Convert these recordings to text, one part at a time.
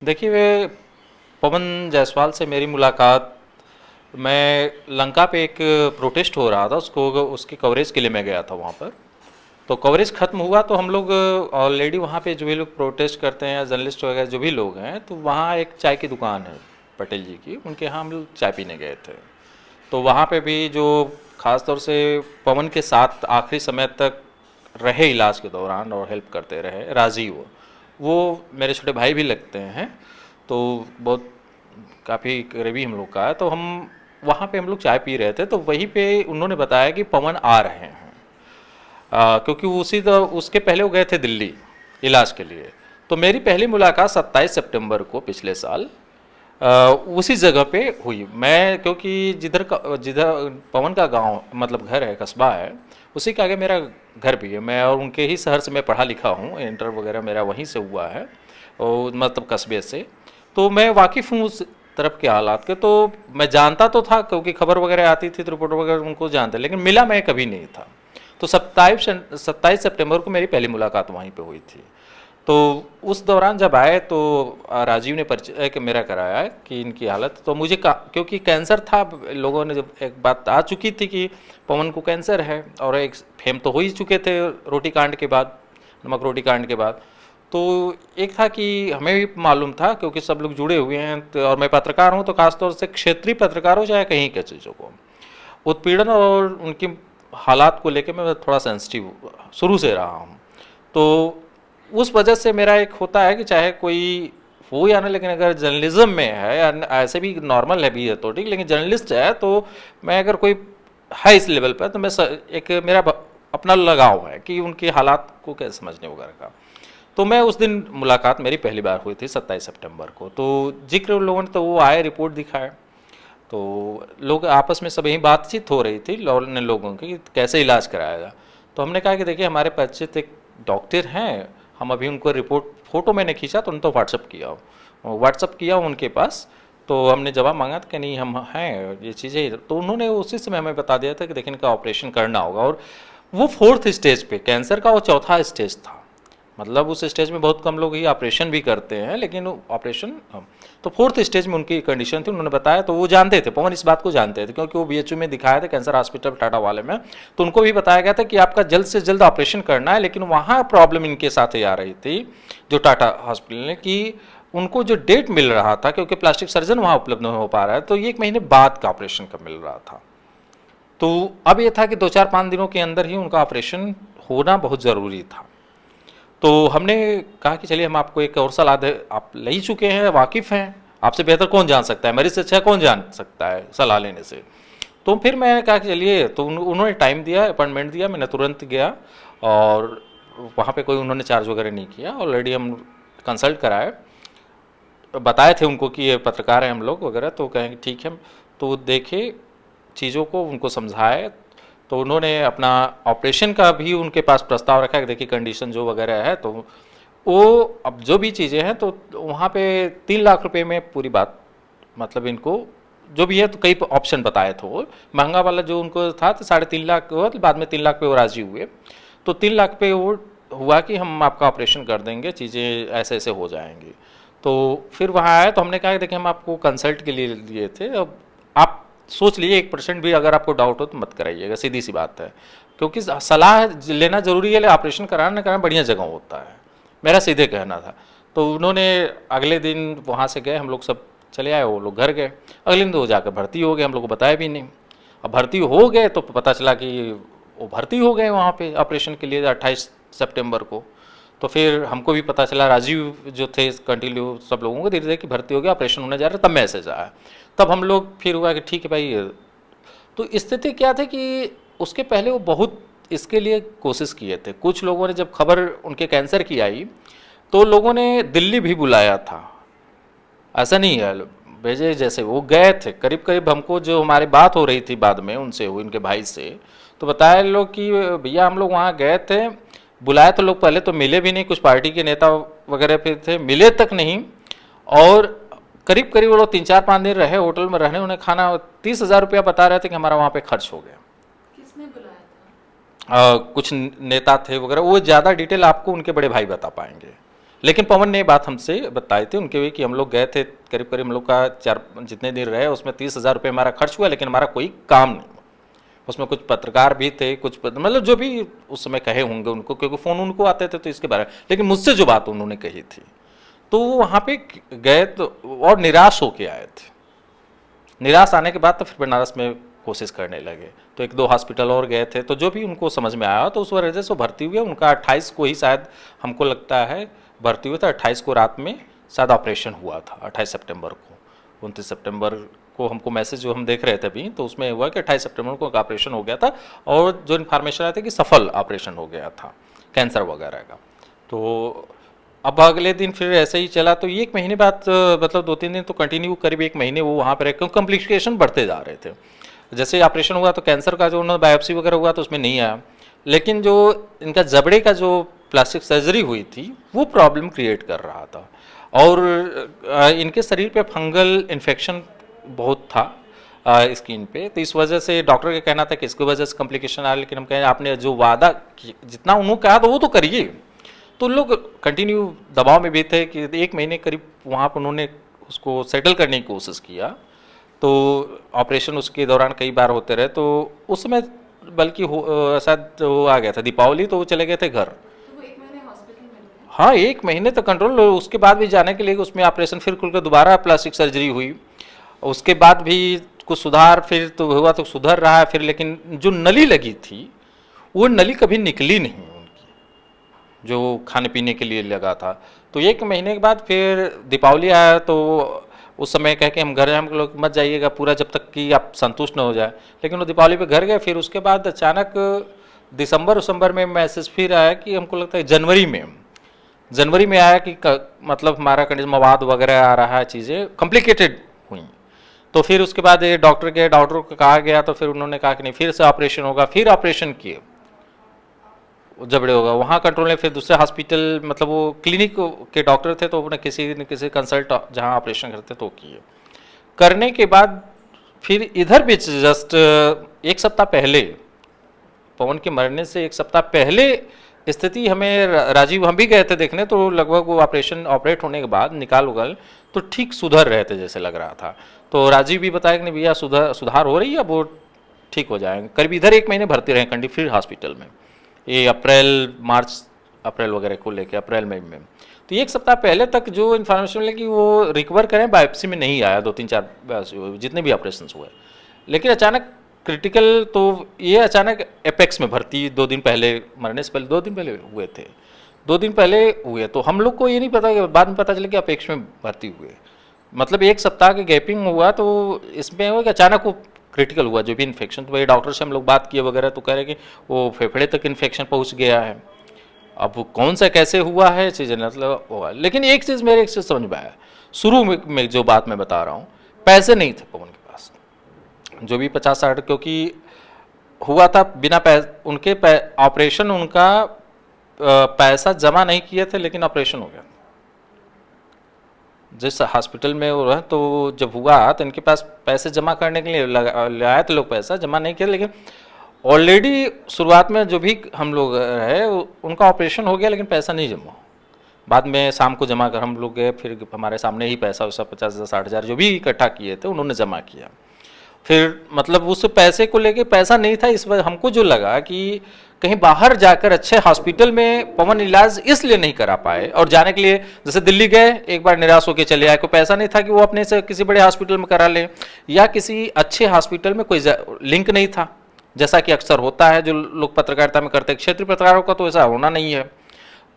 देखिए वे पवन जायसवाल से मेरी मुलाकात, मैं लंका पे एक प्रोटेस्ट हो रहा था, उसको उसकी कवरेज के लिए मैं गया था वहाँ पर। तो कवरेज ख़त्म हुआ तो हम लोग ऑलरेडी वहाँ पे जो भी लोग प्रोटेस्ट करते हैं, जर्नलिस्ट वगैरह जो भी लोग हैं, तो वहाँ एक चाय की दुकान है पटेल जी की, उनके यहाँ हम लोग चाय पीने गए थे। तो वहाँ पे भी जो ख़ास तौर से पवन के साथ आखिरी समय तक रहे इलाज के दौरान और हेल्प करते रहे, राजीव, वो मेरे छोटे भाई भी लगते हैं। तो बहुत काफ़ी करीबी हम लोग का है। तो हम वहाँ पे हम लोग चाय पी रहे थे, तो वहीं पे उन्होंने बताया कि पवन आ रहे हैं। क्योंकि उसके पहले वो गए थे दिल्ली इलाज के लिए। तो मेरी पहली मुलाकात 27 सितंबर को पिछले साल उसी जगह पे हुई। मैं क्योंकि जिधर पवन का गांव मतलब घर है, कस्बा है, उसी के आगे मेरा घर भी है। मैं और उनके ही शहर से मैं पढ़ा लिखा हूँ, इंटर वगैरह मेरा वहीं से हुआ है, और मतलब कस्बे से। तो मैं वाकिफ़ हूँ उस तरफ के हालात के। तो मैं जानता तो था क्योंकि खबर वगैरह आती थी तो रिपोर्टर वगैरह उनको जानते, लेकिन मिला मैं कभी नहीं था। तो 27 सितंबर को मेरी पहली मुलाकात वहीं पे हुई थी। तो उस दौरान जब आए तो राजीव ने परिचय मेरा कराया कि इनकी हालत, तो मुझे क्योंकि कैंसर था, लोगों ने जब एक बात आ चुकी थी कि पवन को कैंसर है, और एक फेम तो हो ही चुके थे रोटी कांड के बाद, नमक रोटी कांड के बाद। तो एक था कि हमें भी मालूम था क्योंकि सब लोग जुड़े हुए हैं, तो और मैं पत्रकार हूँ, तो खासतौर से क्षेत्रीय पत्रकार हो चाहे कहीं के चीज़ों को, उत्पीड़न और उनकी हालात को लेकर मैं थोड़ा सेंसिटिव शुरू से रहा हूँ। तो उस वजह से मेरा एक होता है कि चाहे कोई हो या ना, लेकिन अगर जर्नलिज्म में है या ऐसे भी नॉर्मल है भी है तो ठीक, लेकिन जर्नलिस्ट है तो मैं अगर कोई है इस लेवल पर, तो मैं एक मेरा अपना लगाव है कि उनके हालात को कैसे समझने वगैरह का। तो मैं उस दिन मुलाकात मेरी पहली बार हुई थी 27 सितंबर को। तो जिक्र उन लोगों ने, तो वो आए, रिपोर्ट दिखाए, तो लोग आपस में सब यही बातचीत हो रही थी लोगों की कि कैसे इलाज कराएगा। तो हमने कहा कि देखिए हमारे परिचित एक डॉक्टर हैं, हम अभी उनको रिपोर्ट फ़ोटो मैंने खींचा तो उनको व्हाट्सअप किया उनके पास। तो हमने जवाब मांगा था कि नहीं हम हैं ये चीज़ें, तो उन्होंने उसी समय हमें बता दिया था कि देखिए इनका ऑपरेशन करना होगा। और वो 4th स्टेज पे, कैंसर का वो चौथा स्टेज था। मतलब उस स्टेज में बहुत कम लोग ही ऑपरेशन भी करते हैं, लेकिन ऑपरेशन तो 4th स्टेज में उनकी कंडीशन थी, उन्होंने बताया। तो वो जानते थे, पवन इस बात को जानते थे क्योंकि वो बीएचयू में दिखाया था, कैंसर हॉस्पिटल टाटा वाले में। तो उनको भी बताया गया था कि आपका जल्द से जल्द ऑपरेशन करना है। लेकिन वहाँ प्रॉब्लम इनके साथ ये आ रही थी जो टाटा हॉस्पिटल ने, कि उनको जो डेट मिल रहा था, क्योंकि प्लास्टिक सर्जन वहाँ उपलब्ध नहीं हो पा रहा है, तो ये 1 महीने बाद का ऑपरेशन का मिल रहा था। तो अब ये था कि 2-4-5 दिनों के अंदर ही उनका ऑपरेशन होना बहुत ज़रूरी था। तो हमने कहा कि चलिए हम आपको एक और सलाह दे, आप ले ही चुके हैं, वाकिफ़ हैं, आपसे बेहतर कौन जान सकता है, मेरे से अच्छा कौन जान सकता है सलाह लेने से। तो फिर मैंने कहा कि चलिए, तो उन्होंने टाइम दिया, अपॉइंटमेंट दिया, मैंने तुरंत गया। और वहाँ पे कोई उन्होंने चार्ज वगैरह नहीं किया, ऑलरेडी हम कंसल्ट कराए, बताए थे उनको कि ये पत्रकार हैं हम लोग वगैरह, तो कहें ठीक है। तो देखे चीज़ों को, उनको समझाए। तो उन्होंने अपना ऑपरेशन का भी उनके पास प्रस्ताव रखा कि देखिए कंडीशन जो वगैरह है, तो वो अब जो भी चीज़ें हैं, तो वहाँ पे 3 लाख रुपए में पूरी बात, मतलब इनको जो भी है, तो कई ऑप्शन बताए थे। वो महंगा वाला जो उनको था तो 3.5 लाख हुआ, तो बाद में 3 लाख पे वो राजी हुए। तो 3 लाख पे वो हुआ कि हम आपका ऑपरेशन कर देंगे, चीज़ें ऐसे ऐसे हो जाएंगी। तो फिर वहाँ आए तो हमने कहा कि देखिए हम आपको कंसल्ट के लिए लिए थे, अब आप सोच लीजिए, 1% भी अगर आपको डाउट हो तो मत कराइएगा, सीधी सी बात है। क्योंकि सलाह लेना जरूरी है, ऑपरेशन कराना ना कराना बढ़िया जगह होता है, मेरा सीधे कहना था। तो उन्होंने अगले दिन वहाँ से गए, हम लोग सब चले आए, वो लोग घर गए। अगले दिन तो वो जाकर भर्ती हो गए, हम लोग को बताया भी नहीं। अब भर्ती हो गए तो पता चला कि वो भर्ती हो गए वहाँ पे ऑपरेशन के लिए 28 सितंबर को। तो फिर हमको भी पता चला, राजीव जो थे कंटिन्यू सब लोगों को धीरे धीरे कि भर्ती हो गया, ऑपरेशन होने जा रहा है, तब मैसेज आया। तब हम लोग फिर हुआ कि ठीक है भाई। तो स्थिति क्या थी कि उसके पहले वो बहुत इसके लिए कोशिश किए थे। कुछ लोगों ने जब खबर उनके कैंसर की आई तो लोगों ने दिल्ली भी बुलाया था, ऐसा नहीं है भेजे, जैसे वो गए थे। करीब करीब हमको जो हमारी बात हो रही थी बाद में उनसे हुई, उनके भाई से, तो बताया लोग कि भैया हम लोग वहाँ गए थे, बुलाए तो लोग पहले तो मिले भी नहीं, कुछ पार्टी के नेता वगैरह फिर थे, मिले तक नहीं। और करीब करीब वो लोग 3-4-5 दिन रहे होटल में, रहने उन्हें खाना 30,000 रुपया बता रहे थे कि हमारा वहाँ पे खर्च हो गया। किसने बुलाया था? कुछ नेता थे वगैरह, वो ज़्यादा डिटेल आपको उनके बड़े भाई बता पाएंगे। लेकिन पवन ने ये बात हमसे बताई थी उनके भी कि हम लोग गए थे, करीब करीब हम लोग का 4 जितने दिन रहे उसमें 30,000 रुपये हमारा खर्च हुआ, लेकिन हमारा कोई काम नहीं। उसमें कुछ पत्रकार भी थे, कुछ मतलब जो भी उस समय कहे होंगे उनको, क्योंकि फ़ोन उनको आते थे तो इसके बारे में, लेकिन मुझसे जो बात उन्होंने कही थी तो वहाँ पे गए तो और निराश होके आए थे। निराश आने के बाद तो फिर बनारस में कोशिश करने लगे, तो 1-2 हॉस्पिटल और गए थे, तो जो भी उनको समझ में आया तो उस वजह से भर्ती हुए। उनका 28 को ही शायद हमको लगता है भर्ती हुआ था, 28 को रात में शायद ऑपरेशन हुआ था, 28 सितंबर को। 29 सितंबर को हमको मैसेज जो हम देख रहे थे अभी, तो उसमें हुआ कि 28 सितंबर को ऑपरेशन हो गया था, और जो इन्फॉर्मेशन आया था कि सफल ऑपरेशन हो गया था कैंसर वगैरह का। तो अब अगले दिन फिर ऐसे ही चला, तो 1 महीने बाद मतलब 2-3 दिन तो कंटिन्यू करीब 1 महीने वो वहाँ पर रहे, क्योंकि कॉम्प्लिकेशन बढ़ते जा रहे थे। जैसे ऑपरेशन हुआ तो कैंसर का जो उन्होंने बायोप्सी वगैरह हुआ तो उसमें नहीं आया, लेकिन जो इनका जबड़े का जो प्लास्टिक सर्जरी हुई थी वो प्रॉब्लम क्रिएट कर रहा था, और इनके शरीर पे फंगल इन्फेक्शन बहुत था स्किन पे, तो इस वजह से डॉक्टर का कहना था कि इसकी वजह से कॉम्प्लिकेशन आया। लेकिन हम कहें आपने जो वादा जितना उन्होंने कहा तो वो तो करिए। तो लोग कंटिन्यू दबाव में भी थे कि 1 महीने करीब वहाँ पर उन्होंने उसको सेटल करने की कोशिश किया, तो ऑपरेशन उसके दौरान कई बार होते रहे। तो उस समय बल्कि शायद वो आ गया था दीपावली, तो वो चले गए थे घर। तो वो 1 महीने हॉस्पिटल में रहे? हाँ, 1 महीने तक कंट्रोल, उसके बाद भी जाने के लिए उसमें ऑपरेशन फिर खुल कर दोबारा प्लास्टिक सर्जरी हुई, उसके बाद भी कुछ सुधार फिर तो हुआ, तो सुधर रहा है फिर, लेकिन जो नली लगी थी वो नली कभी निकली नहीं उनकी, जो खाने पीने के लिए लगा था। तो 1 महीने के बाद फिर दीपावली आया, तो उस समय कह के हम घर हम लोग मत जाइएगा पूरा जब तक कि आप संतुष्ट न हो जाए, लेकिन वो दीपावली पे घर गए। फिर उसके बाद अचानक दिसंबर में मैसेज फिर आया कि हमको लगता है जनवरी में आया कि मतलब हमारा कंडीशन मवाद वगैरह आ रहा है, चीज़ें कॉम्प्लिकेटेड हुई। तो फिर उसके बाद ये डॉक्टर को कहा गया, तो फिर उन्होंने कहा कि नहीं फिर से ऑपरेशन होगा, फिर ऑपरेशन किए, जबड़े होगा वहाँ कंट्रोल में। फिर दूसरे हॉस्पिटल मतलब वो क्लिनिक के डॉक्टर थे, तो उन्होंने किसी न किसी कंसल्ट जहाँ ऑपरेशन करते तो किए। करने के बाद फिर इधर भी जस्ट 1 सप्ताह पहले, पवन के मरने से 1 सप्ताह पहले स्थिति हमें राजीव, हम भी गए थे देखने, तो लगभग वो ऑपरेशन ऑपरेट होने के बाद निकाल उगल तो ठीक सुधर रहे थे जैसे लग रहा था। तो राजीव भी बताया कि नहीं भैया सुधार हो रही है, अब वो ठीक हो जाएंगे। करीब इधर 1 महीने भर्ती रहे कंडी फिर हॉस्पिटल में, ये अप्रैल वगैरह को लेके अप्रैल मई में। तो 1 सप्ताह पहले तक जो इन्फॉर्मेशन मिली कि वो रिकवर करें, बायोप्सी में नहीं आया 2-3-4 जितने भी ऑपरेशन हुए। लेकिन अचानक क्रिटिकल, तो ये अचानक एपेक्स में भर्ती 2 दिन पहले, मरने से पहले 2 दिन पहले हुए थे, 2 दिन पहले हुए। तो हम लोग को ये नहीं पता कि बाद में पता चला कि अपेक्स में भर्ती हुए, मतलब 1 सप्ताह के गैपिंग हुआ। तो इसमें हुआ कि अचानक वो क्रिटिकल हुआ जो भी इन्फेक्शन। तो वही डॉक्टर से हम लोग बात किए वगैरह, तो कह रहे कि वो फेफड़े तक इन्फेक्शन पहुंच गया है। अब वो कौन सा कैसे हुआ है चीज़ें मतलब हुआ। लेकिन एक चीज़ समझ में आया, शुरू में जो बात मैं बता रहा हूँ, पैसे नहीं थे पवन के पास, जो भी 50-60, क्योंकि हुआ था बिना उनके ऑपरेशन, उनका पैसा जमा नहीं किए थे, लेकिन ऑपरेशन हो गया जिस हॉस्पिटल में वो रहे। तो जब हुआ तो इनके पास पैसे जमा करने के लिए लाए थे लोग, पैसा जमा नहीं किया, लेकिन ऑलरेडी शुरुआत में जो भी हम लोग रहे उनका ऑपरेशन हो गया, लेकिन पैसा नहीं जमा। बाद में शाम को जमा कर हम लोग गए, फिर हमारे सामने ही पैसा वैसा 50,000-60,000 जो भी इकट्ठा किए थे उन्होंने जमा किया। फिर मतलब उस पैसे को लेके पैसा नहीं था, इस वजह हमको जो लगा कि कहीं बाहर जाकर अच्छे हॉस्पिटल में पवन इलाज इसलिए नहीं करा पाए, और जाने के लिए जैसे दिल्ली गए एक बार निराश होकर चले आए, कोई पैसा नहीं था कि वो अपने से किसी बड़े हॉस्पिटल में करा ले, या किसी अच्छे हॉस्पिटल में कोई लिंक नहीं था, जैसा कि अक्सर होता है जो लोग पत्रकारिता में करते हैं। क्षेत्रीय पत्रकारों का तो ऐसा होना नहीं है।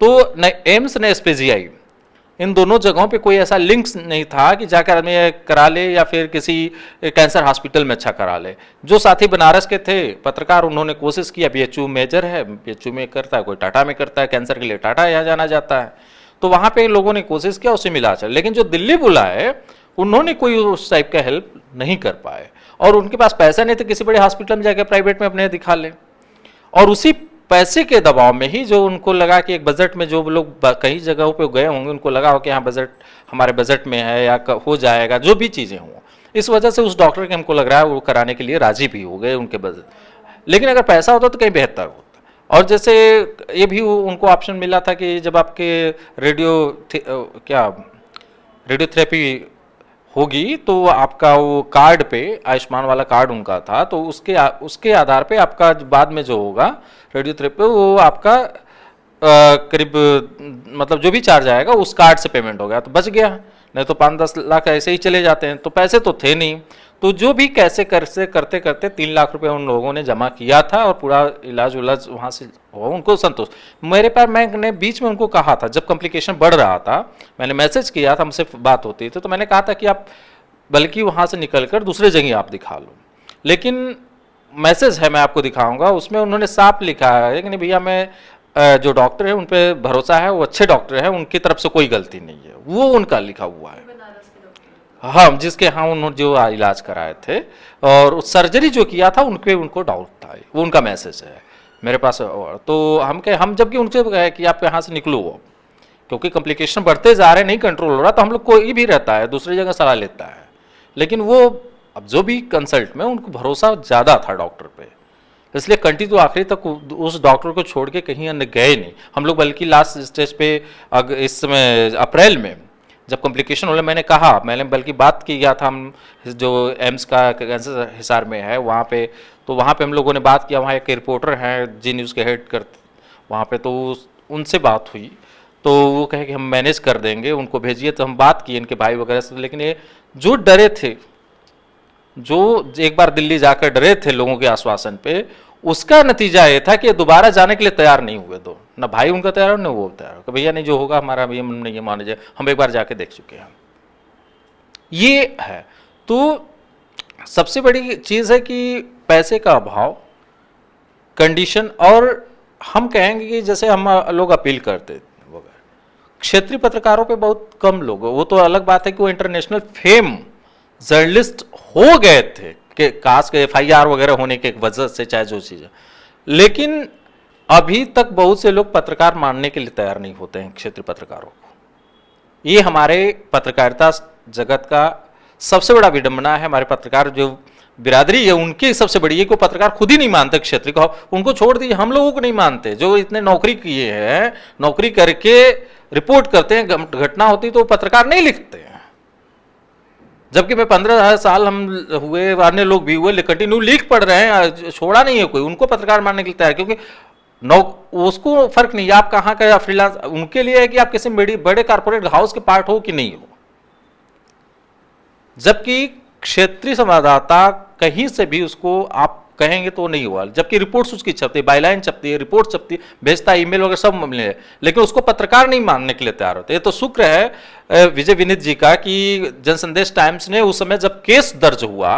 तो न एम्स न SPGI, इन दोनों जगहों पे कोई ऐसा लिंक्स नहीं था कि जाकर आदमी करा ले या फिर किसी कैंसर हॉस्पिटल में अच्छा करा ले। जो साथी बनारस के थे पत्रकार, उन्होंने कोशिश की, BHU मेजर है, BHU में करता है, कोई टाटा में करता है, कैंसर के लिए टाटा यहाँ जाना जाता है, तो वहाँ पे लोगों ने कोशिश किया, उसे मिला चल। लेकिन जो दिल्ली बुला है उन्होंने कोई उस टाइप का हेल्प नहीं कर पाए, और उनके पास पैसा नहीं था किसी बड़े हॉस्पिटल में जाकर प्राइवेट में अपने दिखा ले। और उसी पैसे के दबाव में ही जो उनको लगा कि एक बजट में, जो लोग कई जगहों पे गए होंगे उनको लगा हो कि हाँ बजट हमारे बजट में है या हो जाएगा, जो भी चीज़ें हों, इस वजह से उस डॉक्टर के हमको लग रहा है वो कराने के लिए राजी भी हो गए उनके बजट। लेकिन अगर पैसा होता तो कहीं बेहतर होता। और जैसे ये भी उनको ऑप्शन मिला था कि जब आपके रेडियोथेरेपी होगी तो आपका वो कार्ड पे, आयुष्मान वाला कार्ड उनका था, तो उसके आधार पे आपका बाद में जो होगा रेडियोथेरेपी वो आपका करीब मतलब जो भी चार्ज आएगा उस कार्ड से पेमेंट हो गया तो बच गया, नहीं तो 5-10 लाख ऐसे ही चले जाते हैं। तो पैसे तो थे नहीं, तो जो भी कैसे करते करते 3 लाख रुपए उन लोगों ने जमा किया था और पूरा इलाज उलाज वहाँ से हुआ, उनको संतोष। मेरे पास मैंने बीच में उनको कहा था, जब कॉम्प्लिकेशन बढ़ रहा था, मैंने मैसेज किया था, हमसे बात होती थी, तो मैंने कहा था कि आप बल्कि वहाँ से निकल कर दूसरे जगह आप दिखा लो। लेकिन मैसेज है, मैं आपको दिखाऊंगा, उसमें उन्होंने साफ लिखा है कि नहीं भैया, मैं जो डॉक्टर है उन पर भरोसा है, वो अच्छे डॉक्टर हैं, उनकी तरफ से कोई गलती नहीं है, वो उनका लिखा हुआ है। बनारस के डॉक्टर। हाँ, जिसके यहाँ उन्होंने जो इलाज कराए थे और सर्जरी जो किया था उनको डाउट था, वो उनका मैसेज है मेरे पास। तो हम जबकि उनसे कहे कि आप यहाँ से निकलो, वो क्योंकि कॉम्प्लिकेशन बढ़ते जा रहे, नहीं कंट्रोल हो रहा, तो हम लोग कोई भी रहता है दूसरी जगह सलाह लेता है, लेकिन वो अब जो भी कंसल्ट में उनको भरोसा ज़्यादा था डॉक्टर पे, इसलिए कंटिन्यू आखिरी तक उस डॉक्टर को छोड़ के कहीं अन्य गए नहीं हम लोग। बल्कि लास्ट स्टेज पे इस समय अप्रैल में जब कॉम्प्लिकेशन होने, मैंने बल्कि बात की गया था, हम जो एम्स का कैंसर हिसार में है वहाँ पे, तो वहाँ पे हम लोगों ने बात किया, वहाँ एक रिपोर्टर हैं जी न्यूज़ के हेड करते वहाँ पे, तो उनसे बात हुई, तो वो कहे कि हम मैनेज कर देंगे, उनको भेजिए। तो हम बात किए इनके भाई वगैरह से, लेकिन ये जो डरे थे, जो एक बार दिल्ली जाकर डरे थे लोगों के आश्वासन पे, उसका नतीजा ये था कि दोबारा जाने के लिए तैयार नहीं हुए दो, ना भाई उनका तैयार हो, ना वो तैयार हो, भैया नहीं जो होगा हमारा भैया नहीं मान लीजिए, हम एक बार जाके देख चुके हैं। ये है, तो सबसे बड़ी चीज है कि पैसे का अभाव, कंडीशन, और हम कहेंगे कि जैसे हम लोग अपील करते क्षेत्रीय पत्रकारों पे बहुत कम लोग, वो तो अलग बात है कि वो इंटरनेशनल फेम जर्नलिस्ट हो गए थे कि काश के FIR वगैरह होने के वजह से, चाहे जो चीज़ है, लेकिन अभी तक बहुत से लोग पत्रकार मानने के लिए तैयार नहीं होते हैं क्षेत्रीय पत्रकारों को। ये हमारे पत्रकारिता जगत का सबसे बड़ा विडंबना है। हमारे पत्रकार जो बिरादरी है उनकी सबसे बड़ी, ये को पत्रकार खुद ही नहीं मानते क्षेत्रीय को, उनको छोड़ दीजिए, हम लोगों को नहीं मानते, जो इतने नौकरी किए हैं, नौकरी करके रिपोर्ट करते हैं, घटना होती तो पत्रकार नहीं लिखते हैं। जबकि मैं 15 साल हम हुए, अन्य लोग भी हुए, कंटिन्यू लिख पढ़ रहे हैं, छोड़ा नहीं है कोई, उनको पत्रकार मानने के लिए तैयार, क्योंकि उसको फर्क नहीं है आप कहाँ का फ्रीलांस, उनके लिए है कि आप किसी बड़े कारपोरेट हाउस के पार्ट हो कि नहीं हो। जबकि क्षेत्रीय संवाददाता कहीं से भी उसको आप कहेंगे तो नहीं हुआ, जबकि रिपोर्ट्स उसकी छपती है, बायलाइन छपती है, रिपोर्ट छपती है, भेजता है, ईमेल वगैरह सब मिले हैं, लेकिन उसको पत्रकार नहीं मानने के लिए तैयार होते। ये तो शुक्र है विजय विनीत जी का कि जनसंदेश टाइम्स ने उस समय जब केस दर्ज हुआ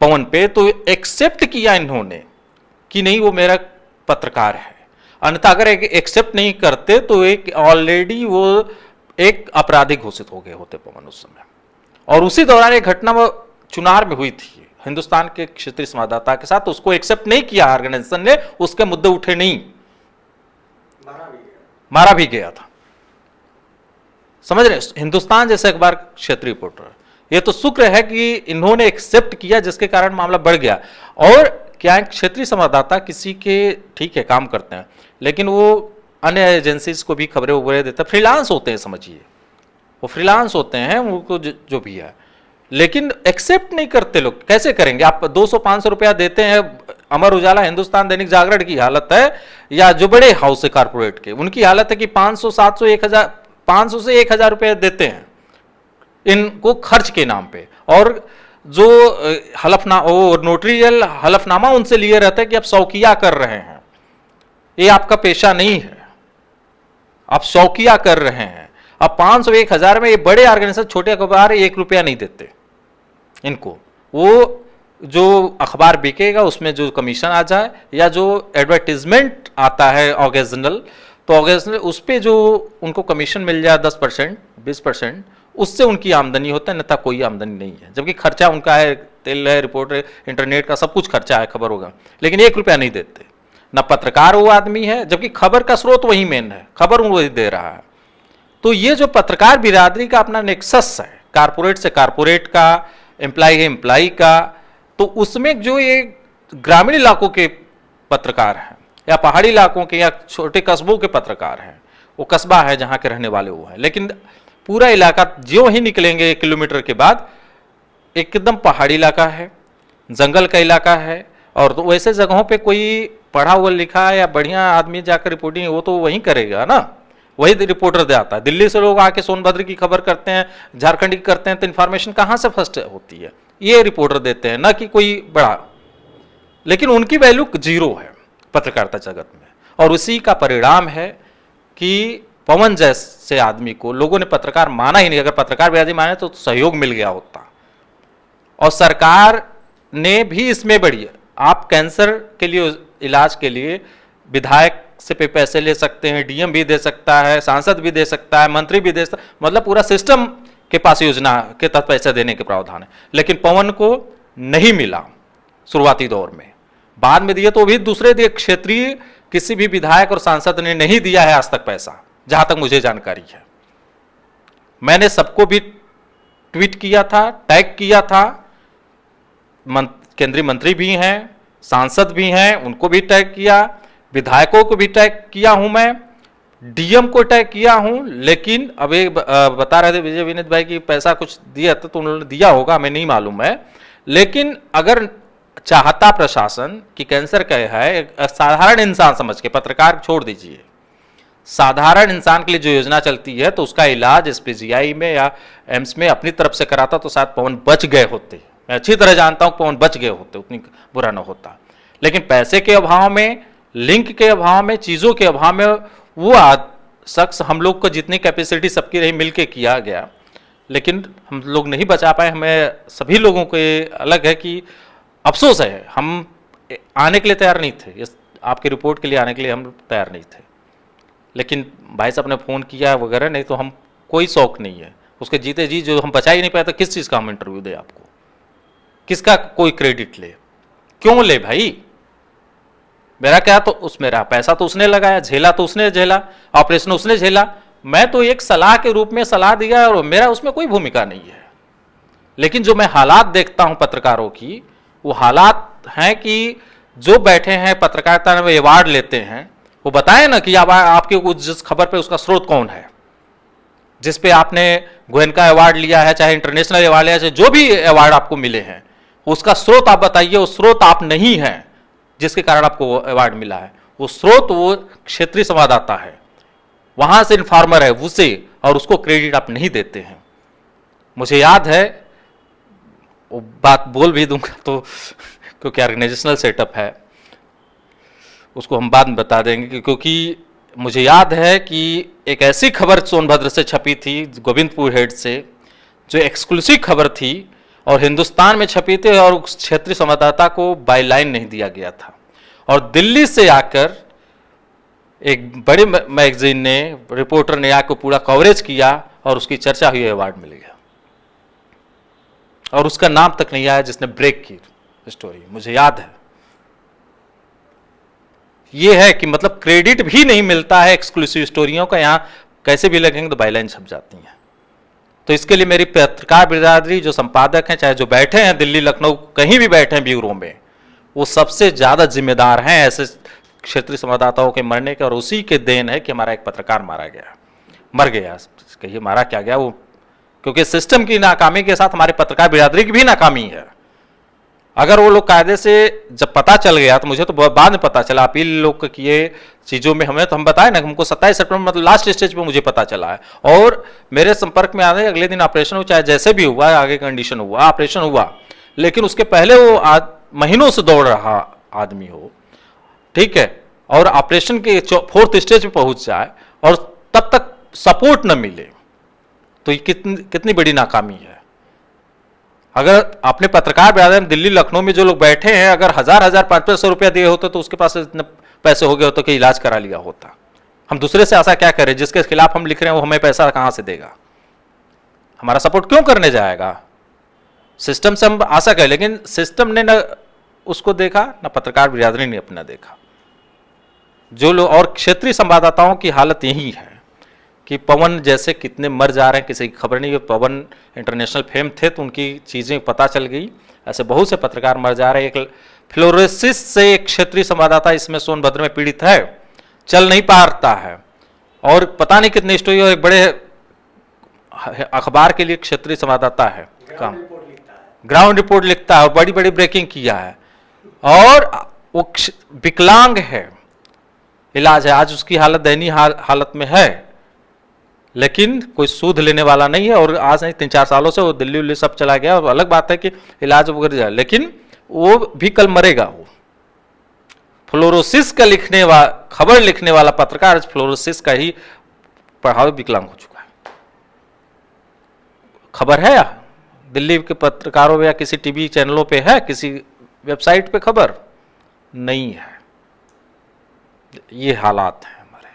पवन पे, तो एक्सेप्ट किया इन्होंने कि नहीं वो मेरा पत्रकार है, अन्यथा अगर एक्सेप्ट नहीं करते तो एक ऑलरेडी वो एक अपराधी घोषित हो गए होते पवन उस समय। और उसी दौरान एक घटना वो चुनार में हुई थी हिंदुस्तान के क्षेत्रीय संवाददाता के साथ, तो उसको एक्सेप्ट नहीं किया ऑर्गेनाइजेशन ने, उसके मुद्दे उठे नहीं, मारा भी गया था। समझ रहे, हिंदुस्तान जैसे अखबार क्षेत्रीय रिपोर्टर, ये तो शुक्र है कि इन्होंने एक्सेप्ट किया, जिसके कारण मामला बढ़ गया। और क्या क्षेत्रीय संवाददाता किसी के ठीक है काम करते हैं, लेकिन वो अन्य एजेंसीज को भी खबरें उबरे देते हैं, फ्रीलांस होते हैं, समझिए वो फ्रीलांस होते हैं, उनको जो भी है, लेकिन एक्सेप्ट नहीं करते लोग। कैसे करेंगे आप? 200-500 रुपया देते हैं। अमर उजाला, हिंदुस्तान, दैनिक जागरण की हालत है, या जो बड़े हाउस है कारपोरेट के, उनकी हालत है कि 500, 700, 1000, 500 से 1000 रुपये देते हैं इनको खर्च के नाम पे, और जो नोटरियल हलफनामा उनसे लिए रहते हैं कि आप शौकिया कर रहे हैं, ये आपका पेशा नहीं है, आप शौकिया कर रहे हैं। अब 500-1000 में ये बड़े ऑर्गेनाइजेशन, छोटे अखबार 1 रुपया नहीं देते इनको। वो जो अखबार बिकेगा उसमें जो कमीशन आ जाए, या जो एडवर्टीजमेंट आता है ऑकेजनल, तो ऑकेजनल उस पर जो उनको कमीशन मिल जाए 10%, 20%, उससे उनकी आमदनी होता है, अन्यथा कोई आमदनी नहीं है। जबकि खर्चा उनका है, तेल है, रिपोर्ट है, इंटरनेट का सब कुछ खर्चा है, खबर होगा, लेकिन 1 रुपया नहीं देते। ना पत्रकार वो आदमी है, जबकि खबर का स्रोत वही मेन है, खबर वही दे रहा है। तो ये जो पत्रकार बिरादरी का अपना नेक्सस है, कारपोरेट से कारपोरेट का, एम्प्लाई है एम्प्लाई का, तो उसमें जो ये ग्रामीण इलाकों के पत्रकार हैं या पहाड़ी इलाकों के या छोटे कस्बों के पत्रकार हैं, वो कस्बा है जहाँ के रहने वाले वो हैं, लेकिन पूरा इलाका ज्यों ही निकलेंगे 1 किलोमीटर के बाद एकदम पहाड़ी इलाका है, जंगल का इलाका है, और तो वैसे जगहों पे कोई पढ़ा हुआ लिखा या बढ़िया आदमी जाकर रिपोर्टिंग वो तो वहीं करेगा ना, वही रिपोर्टर दे आता है। दिल्ली से लोग आके सोनभद्र की खबर करते हैं, झारखंड की करते हैं, तो इन्फॉर्मेशन कहाँ से फर्स्ट होती है, ये रिपोर्टर देते हैं, ना कि कोई बड़ा। लेकिन उनकी वैल्यू जीरो है पत्रकारिता जगत में, और उसी का परिणाम है कि पवन जैसे आदमी को लोगों ने पत्रकार माना ही नहीं। अगर पत्रकार बिरादरी माने तो सहयोग मिल गया होता। और सरकार ने भी इसमें बढ़ी, आप कैंसर के लिए इलाज के लिए विधायक से पे पैसे ले सकते हैं, डीएम भी दे सकता है, सांसद भी दे सकता है, मंत्री भी दे सकता है, मतलब पूरा सिस्टम के पास योजना के तहत पैसे देने के प्रावधान है। लेकिन पवन को नहीं मिला शुरुआती दौर में, बाद में दिए तो भी दूसरे दिए, क्षेत्रीय किसी भी विधायक और सांसद ने नहीं दिया है आज तक पैसा, जहां तक मुझे जानकारी है। मैंने सबको भी ट्वीट किया था, टैग किया था, केंद्रीय मंत्री भी हैं, सांसद भी हैं, उनको भी टैग किया, विधायकों को भी टैग किया हूं मैं, डीएम को टैग किया हूं। लेकिन अब एक बता रहे थे विजय विनीत भाई की पैसा कुछ दिया तो उन्होंने दिया होगा, हमें नहीं मालूम है। लेकिन अगर चाहता प्रशासन कि कैंसर का है, एक साधारण इंसान समझ के, पत्रकार छोड़ दीजिए, साधारण इंसान के लिए जो योजना चलती है तो उसका इलाज एसपीजीआई में या एम्स में अपनी तरफ से कराता तो शायद पवन बच गए होते। मैं अच्छी तरह जानता हूं पवन बच गए होते, उतनी बुरा न होता। लेकिन पैसे के अभाव में, लिंक के अभाव में, चीजों के अभाव में वो शख्स, हम लोग को जितनी कैपेसिटी सबकी रही मिलके किया गया, लेकिन हम लोग नहीं बचा पाए। हमें सभी लोगों को ये अलग है कि अफसोस है, हम आने के लिए तैयार नहीं थे, इस आपकी रिपोर्ट के लिए आने के लिए हम तैयार नहीं थे। लेकिन भाई साहब ने फ़ोन किया वगैरह, नहीं तो हम कोई शौक नहीं है उसके जीते जी, जो हम बचा ही नहीं पाए तो किस चीज़ का हम इंटरव्यू दें आपको, किसका कोई क्रेडिट ले, क्यों ले भाई? मेरा क्या, तो उस मेरा पैसा तो उसने लगाया, झेला तो उसने झेला, ऑपरेशन उसने झेला, मैं तो एक सलाह के रूप में सलाह दिया और मेरा उसमें कोई भूमिका नहीं है। लेकिन जो मैं हालात देखता हूं पत्रकारों की, वो हालात हैं कि जो बैठे हैं पत्रकारिता में अवार्ड लेते हैं, वो बताएं ना कि आपके जिस खबर पे उसका स्रोत कौन है, जिस पे आपने गोयनका अवार्ड लिया है, चाहे इंटरनेशनल अवार्ड लिया है, जो भी अवार्ड आपको मिले हैं, उसका स्रोत आप बताइए। वो स्रोत आप नहीं है जिसके कारण आपको अवार्ड मिला है, वो स्रोत वो क्षेत्रीय संवाददाता है, वहां से इन्फॉर्मर है उसे, और उसको क्रेडिट आप नहीं देते हैं। मुझे याद है, वो बात बोल भी दूंगा तो क्योंकि ऑर्गेनाइजेशनल सेटअप है, उसको हम बाद में बता देंगे, क्योंकि मुझे याद है कि एक ऐसी खबर सोनभद्र से छपी थी, गोविंदपुर हेड से, जो एक्सक्लूसिव खबर थी और हिंदुस्तान में छपी थी, और उस क्षेत्रीय संवाददाता को बायलाइन नहीं दिया गया था। और दिल्ली से आकर एक बड़े मैगजीन ने, रिपोर्टर ने आकर पूरा कवरेज किया और उसकी चर्चा हुई, अवार्ड मिल गया, और उसका नाम तक नहीं आया जिसने ब्रेक की स्टोरी, मुझे याद है। ये है कि मतलब क्रेडिट भी नहीं मिलता है एक्सक्लूसिव स्टोरियों का, यहां कैसे भी लगेंगे तो बायलाइन छप जाती हैं। तो इसके लिए मेरी पत्रकार बिरादरी, जो संपादक हैं, चाहे जो बैठे हैं दिल्ली, लखनऊ, कहीं भी बैठे हैं ब्यूरो में, वो सबसे ज्यादा जिम्मेदार हैं ऐसे क्षेत्रीय संवाददाताओं के मरने के। और उसी के देन है कि हमारा एक पत्रकार मारा गया, मर गया, कहिए मारा क्या गया वो, क्योंकि सिस्टम की नाकामी के साथ हमारे पत्रकार बिरादरी की भी नाकामी है। अगर वो लोग कायदे से, जब पता चल गया, तो मुझे तो बाद में पता चला, अपील लोग किए चीज़ों में, हमें तो हम बताए ना, हमको 27 सितंबर मतलब लास्ट स्टेज पे मुझे पता चला है, और मेरे संपर्क में आने अगले दिन ऑपरेशन हो, चाहे जैसे भी हुआ, आगे कंडीशन हुआ, ऑपरेशन हुआ, लेकिन उसके पहले वो महीनों से दौड़ रहा आदमी हो, ठीक है, और ऑपरेशन के 4th स्टेज पे पहुंच जाए और तब तक सपोर्ट न मिले, तो ये कितनी बड़ी नाकामी है। अगर अपने पत्रकार बिरादरी में दिल्ली, लखनऊ में जो लोग बैठे हैं, अगर 1000, 500 रुपया दिए होते तो उसके पास इतने पैसे हो गए होते कि इलाज करा लिया होता। हम दूसरे से आशा क्या करें? जिसके खिलाफ हम लिख रहे हैं वो हमें पैसा कहां से देगा? हमारा सपोर्ट क्यों करने जाएगा? सिस्टम से हम आशा करें, लेकिन सिस्टम ने न उसको देखा, न पत्रकार बिरादरी ने अपना देखा। जो लोग, और क्षेत्रीय संवाददाताओं की हालत यही है कि पवन जैसे कितने मर जा रहे हैं, किसी की खबर नहीं है। पवन इंटरनेशनल फेम थे तो उनकी चीज़ें पता चल गई, ऐसे बहुत से पत्रकार मर जा रहे हैं। एक फ्लोरोसिस से एक क्षेत्रीय संवाददाता इसमें सोनभद्र में पीड़ित है, चल नहीं पाता है, और पता नहीं कितनी स्टोरी, और एक बड़े अखबार के लिए क्षेत्रीय संवाददाता है, काम ग्राउंड रिपोर्ट लिखता है और बड़ी बड़ी ब्रेकिंग किया है, और वो विकलांग है, इलाज है, आज उसकी हालत दयनीय हालत में है, लेकिन कोई सूद लेने वाला नहीं है, और आज नहीं 3-4 सालों से वो दिल्ली उल्ली सब चला गया, और अलग बात है कि इलाज वगैरह जाए, लेकिन वो भी कल मरेगा। वो फ्लोरोसिस का खबर लिखने वाला पत्रकार फ्लोरोसिस का ही प्रभावित विकलांग हो चुका है। खबर है दिल्ली के पत्रकारों में या किसी टीवी चैनलों पे है, किसी वेबसाइट पे खबर नहीं है। ये हालात हैं हमारे।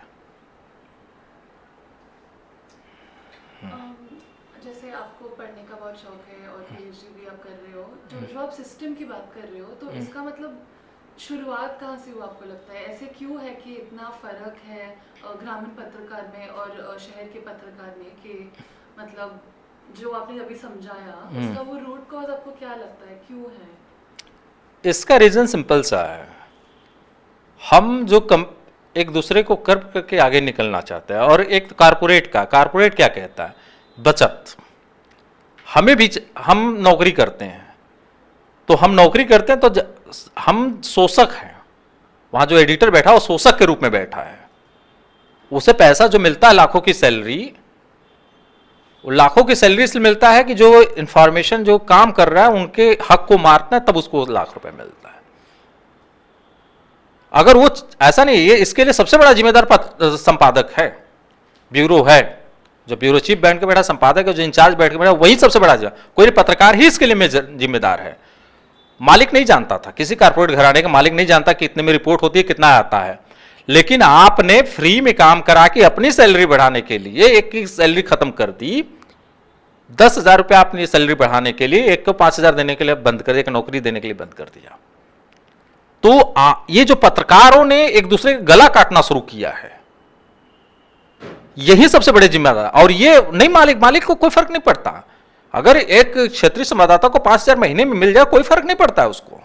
जैसे आपको पढ़ने का बहुत शौक है और पीएचडी भी आप कर रहे हो, जो आप सिस्टम की बात कर रहे हो, तो इसका मतलब शुरुआत कहाँ से हुआ आपको लगता है? ऐसे क्यों है कि इतना फर्क है ग्रामीण पत्रकार में और शहर के पत्रकार में, कि मतलब जो आपने अभी समझाया उसका वो रूट कॉज आपको क्या लगता है, क्यों है? इसका रीजन सिंपल सा है, हम जो एक दूसरे को कर्व करके आगे निकलना चाहते हैं, और एक कारपोरेट क्या कहता है, बचत। हमें भी, हम नौकरी करते हैं, तो हम नौकरी करते हैं तो हम शोषक हैं, वहां जो एडिटर बैठा वो शोषक के रूप में बैठा है, उसे पैसा जो मिलता है लाखों की सैलरी, वो लाखों की सैलरी इसलिए मिलता है कि जो इंफॉर्मेशन जो काम कर रहा है उनके हक को मारता है, तब उसको लाख रुपए मिलता है। अगर वो ऐसा नहीं, ये इसके लिए सबसे बड़ा जिम्मेदार संपादक है, ब्यूरो है, जो ब्यूरो चीफ बैठ के बैठा संपादक है, जो इंचार्ज बैठ के बैठा वही सबसे बड़ा कोई पत्रकार ही इसके लिए जिम्मेदार है। मालिक नहीं जानता था, किसी कारपोरेट घराने का मालिक नहीं जानता कि इतने में रिपोर्ट होती है, कितना आता है, लेकिन आपने फ्री में काम करा के अपनी सैलरी बढ़ाने के लिए एक की सैलरी खत्म कर दी। 10,000 रुपया आपने सैलरी बढ़ाने के लिए एक को 5,000 देने के लिए बंद कर दिया, एक नौकरी देने के लिए बंद कर दिया। तो ये जो पत्रकारों ने एक दूसरे का गला काटना शुरू किया है, यही सबसे बड़े जिम्मेदार। और ये नहीं, मालिक को कोई फर्क नहीं पड़ता, अगर एक क्षेत्रीय संवाददाता को 5,000 महीने में मिल जाए कोई फर्क नहीं पड़ता है उसको।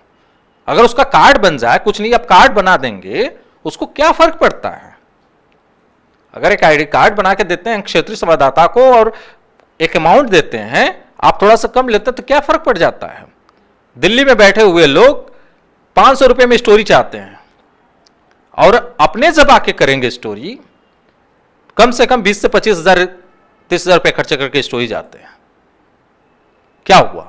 अगर उसका कार्ड बन जाए, कुछ नहीं आप कार्ड बना देंगे, उसको क्या फर्क पड़ता है? अगर एक आईडी कार्ड बना के देते हैं क्षेत्रीय संवाददाता को और एक अमाउंट देते हैं, आप थोड़ा सा कम लेते हैं तो क्या फर्क पड़ जाता है? दिल्ली में बैठे हुए लोग 500 रुपए में स्टोरी चाहते हैं, और अपने जब आके करेंगे स्टोरी, कम से कम 20 से 25,000 30,000 रुपए खर्च करके स्टोरी जाते हैं। क्या हुआ?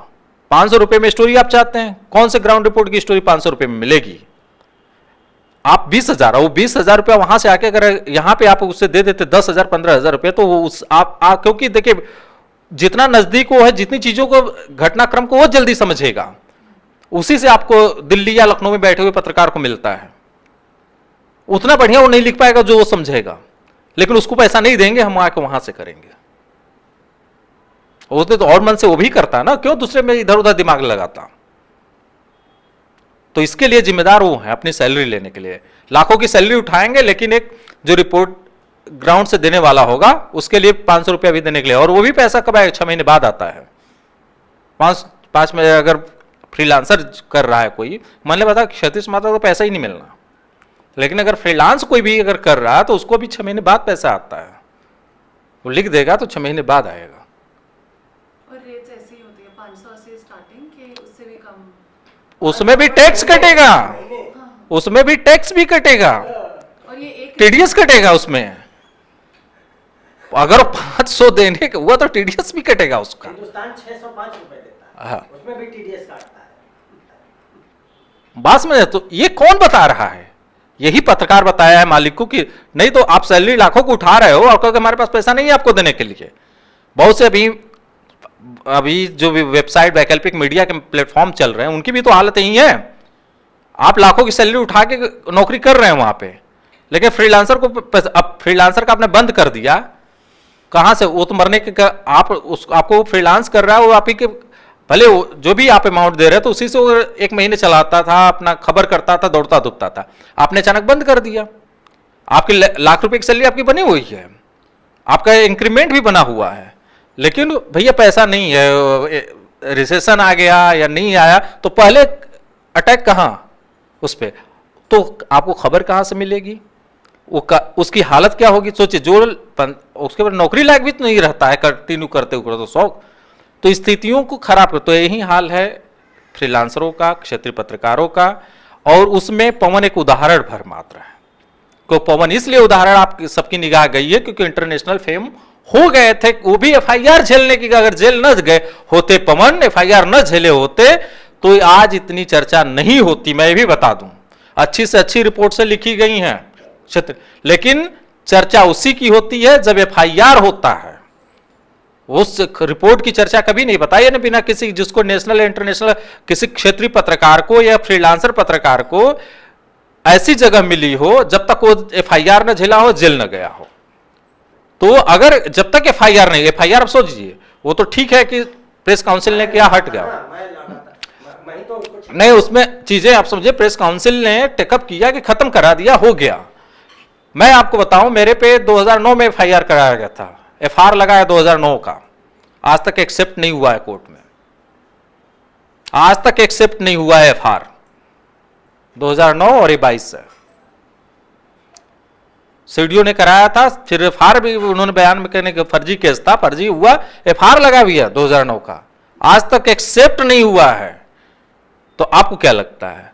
500 रुपए में स्टोरी आप चाहते हैं, कौन से ग्राउंड रिपोर्ट की स्टोरी 500 रुपए में मिलेगी? आप 20,000, वो 20,000 रुपया वहां से आके अगर यहां पे आप उससे दे देते 10,000 15,000 रुपए, तो वो उस आप क्योंकि देखिए जितना नजदीक वो है, जितनी चीजों को घटनाक्रम को वो जल्दी समझेगा, उसी से आपको दिल्ली या लखनऊ में बैठे हुए पत्रकार को मिलता है। उतना बढ़िया वो नहीं लिख पाएगा जो वो समझेगा, लेकिन उसको पैसा नहीं देंगे, हम आके वहां से करेंगे। वो तो और मन से वो भी करता है ना, क्यों दूसरे में इधर उधर दिमाग लगाता? तो इसके लिए जिम्मेदार वो है, अपनी सैलरी लेने के लिए लाखों की सैलरी उठाएंगे, लेकिन एक जो रिपोर्ट ग्राउंड से देने वाला होगा उसके लिए 500 रुपया भी देने के लिए, और वो भी पैसा कब आएगा? 6 महीने बाद आता है। 5 में अगर फ्रीलांसर कर रहा है कोई, मान ले बता क्षेत्रीय संवाददाता को पैसा ही नहीं मिलना, लेकिन अगर फ्रीलांस कोई भी अगर कर रहा है तो उसको भी 6 महीने बाद पैसा आता है। वो लिख देगा तो 6 महीने बाद आएगा। और रेट्स ऐसी होती है 500 से स्टार्टिंग के, उससे भी कम? उसमें भी टैक्स कटेगा, उसमें भी टैक्स भी कटेगा, और ये एक टीडीएस कटेगा उसमें। अगर 500 देने का हुआ तो टीडीएस भी कटेगा उसका। हिंदुस्तान 605 रुपए देता है, उसमें भी टीडीएस काटता है। बात में तो ये कौन बता रहा है? यही पत्रकार बताया है मालिक को कि नहीं तो आप सैलरी लाखों को उठा रहे हो और कहोगे हमारे पास पैसा नहीं है आपको देने के लिए। बहुत से अभी जो वेबसाइट वैकल्पिक मीडिया के प्लेटफॉर्म चल रहे हैं उनकी भी तो हालत यही है। आप लाखों की सैलरी उठा के नौकरी कर रहे हैं वहां पे, लेकिन फ्रीलांसर को अब फ्रीलांसर का आपने बंद कर दिया, कहां से? वो तो मरने के आपको फ्रीलांस कर रहा है, वो आप ही के भले जो भी आप अमाउंट दे रहे हैं तो उसी से वो 1 महीने चलाता था, अपना खबर करता था, दौड़ता धुपता था। आपने अचानक बंद कर दिया। आपकी लाख रुपए की सैलरी आपकी बनी हुई है, आपका इंक्रीमेंट भी बना हुआ है, लेकिन भैया पैसा नहीं है, रिसेशन आ गया या नहीं आया, तो पहले अटैक कहां? उस पे, तो आपको खबर कहाँ से मिलेगी? उसकी हालत क्या होगी सोचिए। जो उसके बाद नौकरी लायक भी तो नहीं रहता है कंटिन्यू करते हुए, तो शौक, तो स्थितियों को खराब कर। तो यही हाल है फ्रीलांसरों का, क्षेत्रीय पत्रकारों का, और उसमें पवन एक उदाहरण भर मात्र है। को पवन इसलिए उदाहरण आप सबकी निगाह गई है क्योंकि इंटरनेशनल फेम हो गए थे, वो भी एफआईआर झेलने की। अगर जेल न गए होते पवन, एफआईआर न झेले होते, तो आज इतनी चर्चा नहीं होती। मैं भी बता दूं, अच्छी से अच्छी रिपोर्ट से लिखी गई हैं क्षेत्र, लेकिन चर्चा उसी की होती है जब एफआईआर होता है। उस रिपोर्ट की चर्चा कभी नहीं बताई ना, बिना किसी, जिसको नेशनल इंटरनेशनल किसी क्षेत्रीय पत्रकार को या फ्रीलांसर पत्रकार को ऐसी जगह मिली हो जब तक वो एफआईआर न झेला हो, जेल न गया हो। तो अगर जब तक एफआईआर नहीं, एफआईआर आप सोचिए, वो तो ठीक है कि प्रेस काउंसिल ने किया, हट गया, नहीं उसमें चीजें आप समझे, प्रेस काउंसिल ने टेकअप किया कि खत्म करा दिया, हो गया। मैं आपको बताऊं, मेरे पे 2009 में एफआईआर कराया गया था, एफआईआर लगा है 2009 का, आज तक एक्सेप्ट नहीं हुआ है कोर्ट में, आज तक एक्सेप्ट नहीं हुआ है एफआईआर 2009 और ये 22 से। सीडीओ ने कराया था, फिर एफआईआर भी उन्होंने बयान में कहने का फर्जी केस था, फर्जी हुआ, एफआईआर लगा भी है 2009 का, आज तक एक्सेप्ट नहीं हुआ है। तो आपको क्या लगता है,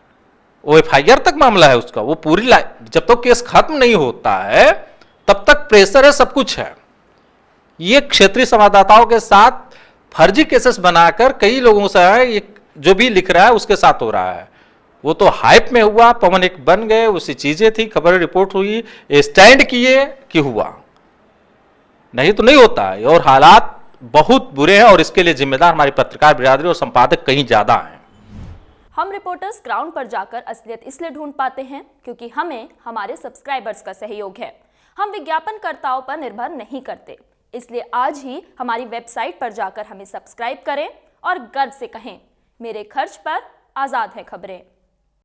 वो एफआईआर तक मामला है उसका, वो पूरी जब तक केस खत्म नहीं होता है तब तक प्रेशर है, सब कुछ है। ये क्षेत्रीय संवाददाताओं के साथ फर्जी केसेस बनाकर कई लोगों से है, ये जो भी लिख रहा है उसके साथ हो रहा है। वो तो हाइप में हुआ, पवन एक बन गए, उसी चीजें थी, खबर रिपोर्ट हुई, स्टैंड किए कि हुआ, नहीं तो नहीं होता है। और हालात बहुत बुरे हैं और इसके लिए जिम्मेदार हमारी पत्रकार बिरादरी और संपादक कहीं ज्यादा हैं। हम रिपोर्टर्स ग्राउंड पर जाकर असलियत इसलिए ढूंढ पाते हैं क्योंकि हमें हमारे सब्सक्राइबर्स का सहयोग है। हम विज्ञापनकर्ताओं पर निर्भर नहीं करते, इसलिए आज ही हमारी वेबसाइट पर जाकर हमें सब्सक्राइब करें और गर्व से कहें, मेरे खर्च पर आज़ाद है खबरें।